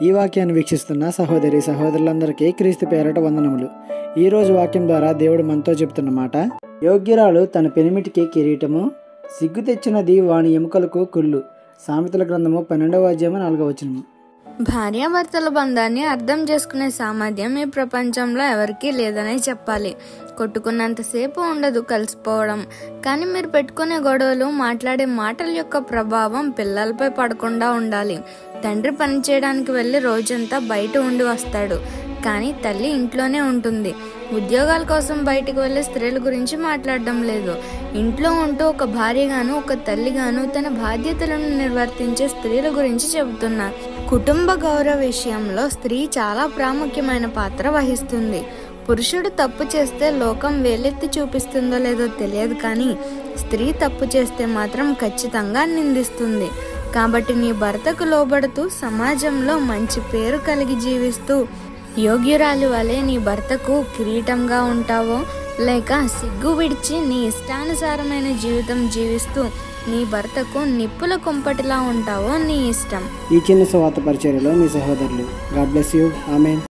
ఈ వాక్యాన్ని వీక్షిస్తున్న సహోదరి సహోదరులందరికీ క్రీస్తు పేరట వందనములు. ఈరోజు వాక్యం ద్వారా దేవుడు మనతో చెప్తున్న మాట: యోగ్యురాలు తన పెనిమిటికి కిరీటము, సిగ్గు తెచ్చినది వాని ఎముకలకు కుళ్ళు. సామెతల గ్రంథము 12వ అధ్యాయం 4వ వచనము. భార్యాభర్తల బంధాన్ని అర్థం చేసుకునే సామర్థ్యం ఈ ప్రపంచంలో ఎవరికీ లేదనే చెప్పాలి. కొట్టుకున్నంతసేపు ఉండదు కలిసిపోవడం, కానీ మీరు పెట్టుకునే గొడవలు, మాట్లాడే మాటల యొక్క ప్రభావం పిల్లలపై పడకుండా ఉండాలి. తండ్రి పని చేయడానికి వెళ్ళి రోజంతా బయట ఉండి వస్తాడు, కానీ తల్లి ఇంట్లోనే ఉంటుంది. ఉద్యోగాల కోసం బయటకు వెళ్ళే స్త్రీల గురించి మాట్లాడడం లేదు. ఇంట్లో ఉంటూ ఒక భార్యగాను, ఒక తల్లిగాను తన బాధ్యతలను నిర్వర్తించే స్త్రీల గురించి చెబుతున్నా. కుటుంబ గౌరవ విషయంలో స్త్రీ చాలా ప్రాముఖ్యమైన పాత్ర వహిస్తుంది. పురుషుడు తప్పు చేస్తే లోకం వేలెత్తి చూపిస్తుందో లేదో తెలియదు, కానీ స్త్రీ తప్పు చేస్తే మాత్రం ఖచ్చితంగా నిందిస్తుంది. కాబట్టి నీ భర్తకు లోబడుతూ సమాజంలో మంచి పేరు కలిగి జీవిస్తూ యోగ్యురాలి వలె నీ భర్తకు కిరీటంగా ఉంటావో, లేక సిగ్గు విడిచి నీ ఇష్టానుసారమైన జీవితం జీవిస్తూ నీ భర్తకు నిప్పుల కుంపటిలా ఉంటావో నీ ఇష్టం. ఈ చిన్న సువార్త పరిచర్యలో మీ సహోదరులు. God bless you. ఆమేన్.